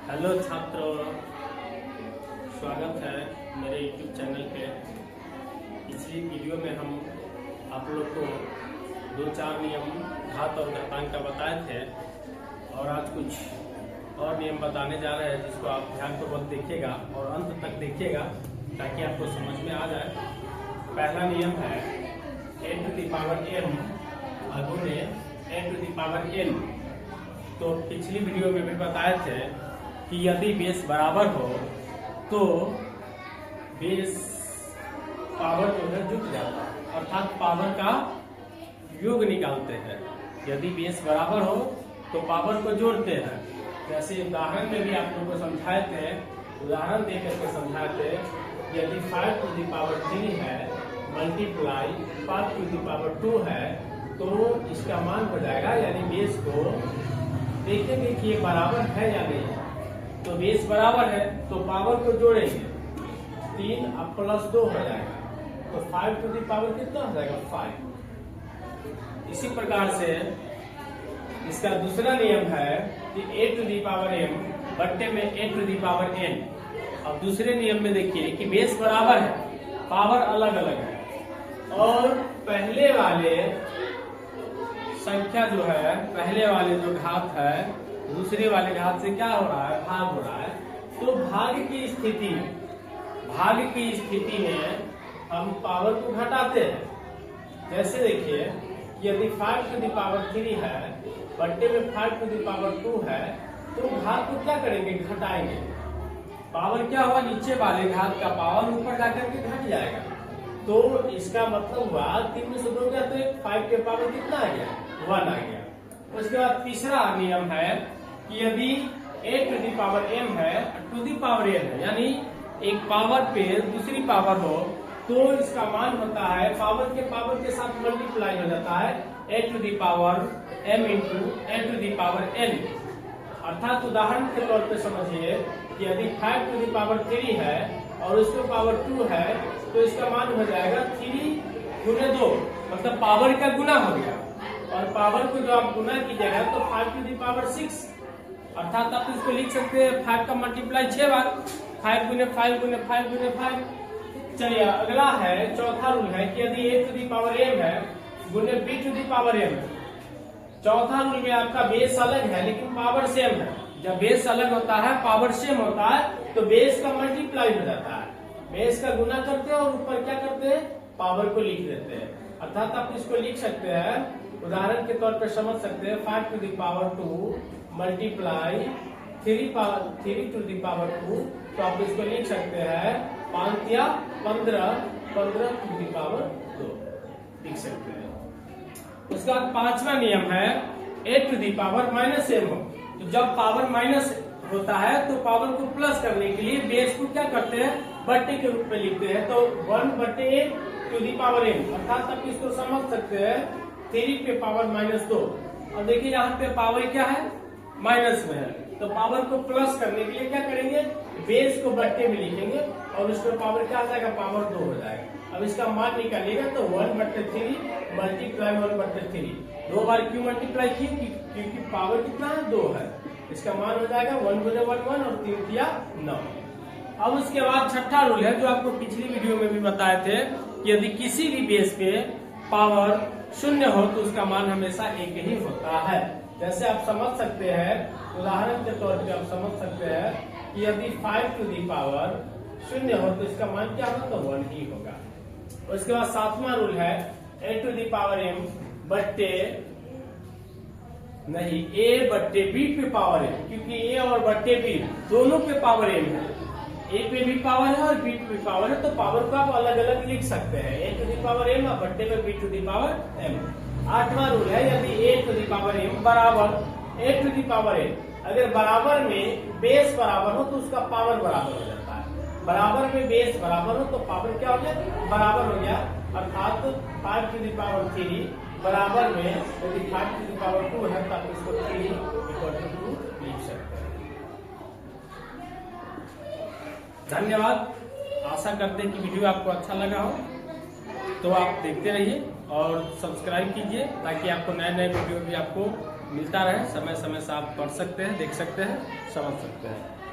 Hello छात्रों, स्वागत है मेरे YouTube चैनल पे। पिछली वीडियो में हम आप लोग को 2-4 नियम घात और घातांक का बताए थे और आज कुछ और नियम बताने जा रहे हैं जिसको आप ध्यानपूर्वक देखिएगा और अंत तक देखिएगा ताकि आपको समझ में आ जाए। पहला नियम है a⁴m गुणे a⁴n। तो पिछली वीडियो में भी बताए थे कि यदि बेस बराबर हो तो बेस पावर जो है जुट जाता है, अर्थात पावर का योग निकालते हैं। यदि बेस बराबर हो तो पावर को जोड़ते हैं। जैसे उदाहरण में भी आप लोगों को समझाए थे, उदाहरण देकर के समझाए थे। यदि 5⁴ है मल्टीप्लाई 5⁴ है तो इसका मान हो जाएगा, यानी बेस को देखेंगे कि ये बराबर है या नहीं है। तो बेस बराबर है तो पावर को जोड़ेंगे, 3 अब +2 हो जाएगा, तो 5⁴ कितना हो जाएगा 5। इसी प्रकार से इसका दूसरा नियम है कि a⁴m बट्टे में a⁴n। अब दूसरे नियम में देखिए कि बेस बराबर है, पावर अलग अलग है और पहले वाले संख्या जो है, पहले वाले जो घात है दूसरे वाले घात से क्या हो रहा है, भाग हो रहा है। तो भाग की स्थिति में हम पावर को घटाते हैं। जैसे देखिए यदि 5⁴ है बट्टे में 5⁴ है तो घात को क्या करेंगे, घटाएंगे। पावर क्या हुआ, नीचे वाले घात का पावर ऊपर जाकर के घट जाएगा। तो इसका मतलब हुआ 3 में से 2 गया तो 5 के पावर कितना आ गया, 1 आ गया। उसके बाद तीसरा नियम है कि यदि a⁴m है ⁴n है, यानी एक पावर पे दूसरी पावर हो तो इसका मान होता है पावर के साथ मल्टीप्लाई हो जाता है a⁴m × a⁴n। अर्थात उदाहरण के तौर पे समझिए कि यदि 5⁴ है और उसके पावर 2 है तो इसका मान हो जाएगा 3 × 2, मतलब पावर का गुना हो गया। और पावर को जो आप गुना कीजिएगा तो 5⁴ 6, अर्थात आप इसको लिख सकते हैं 5 का मल्टीप्लाई 6 बार, 5 × 5 × 5 × 5। चलिए अगला है, चौथा रूल है कि यदि a⁴m है गुने b⁴m है। चौथा रूल में आपका बेस अलग है लेकिन पावर सेम है। जब बेस अलग होता है, पावर सेम होता है तो बेस का मल्टीप्लाई हो जाता है, बेस का गुना करते हैं और ऊपर क्या करते हैं, पावर को लिख देते हैं। अर्थात आप इसको लिख सकते हैं, उदाहरण के तौर पर समझ सकते हैं 5⁴ मल्टीप्लाई 3⁴ तो आप इसको लिख सकते हैं 5 या 15⁵ लिख सकते हैं। उसका पांचवा नियम है a⁻−m हो। तो जब पावर माइनस होता है तो पावर को प्लस करने के लिए बेस को क्या करते हैं, बट्टे के रूप में लिखते हैं। तो 1/a⁴m, अर्थात आप इसको समझ सकते हैं 3 पे पावर -2। अब देखिए यहाँ पे पावर क्या है, माइनस में है, तो पावर को प्लस करने के लिए क्या करेंगे, बेस को बट्टे में लिखेंगे और उसको पावर क्या आ जाएगा, पावर 2 हो जाएगा। अब इसका मान निकालिएगा तो 1/3 मल्टीप्लाई 1/3। 2 बार क्यों मल्टीप्लाई की, क्योंकि पावर कितना है, 2 है। इसका मान हो जाएगा 1 × 1 1 और 3 × 9। अब उसके बाद छठा रूल है जो आपको पिछली वीडियो में भी बताए थे कि यदि किसी भी बेस पे पावर 0 हो तो उसका मान हमेशा 1 ही होता है। जैसे आप समझ सकते हैं, उदाहरण के तौर पे आप समझ सकते हैं कि यदि 5 0 हो तो इसका मान क्या होगा, तो 1 ही होगा। उसके बाद सातवां रूल है a⁴m बट्टे नहीं a/b पे पावर है, क्योंकि a और बट्टे b दोनों पे पावर m है। a पे भी पावर है और b पे भी पावर है, तो पावर को आप अलग अलग लिख सकते हैं, a⁴m और बट्टे में b⁴m। आठवां रूल है यदि a⁴m बराबर a⁴n, अगर बराबर में बेस बराबर हो तो उसका पावर बराबर हो जाता है। बराबर में बेस बराबर हो तो पावर क्या हो गया, बराबर हो गया। अर्थात 5⁴ बराबर में यदि 5⁴ है तो आप इसको 3 = 2 लिख सकते हैं। धन्यवाद। आशा करते हैं कि वीडियो आपको अच्छा लगा हो, तो आप देखते रहिए और सब्सक्राइब कीजिए ताकि आपको नए नए वीडियो भी आपको मिलता रहे, समय समय से आप पढ़ सकते हैं, देख सकते हैं, समझ सकते हैं।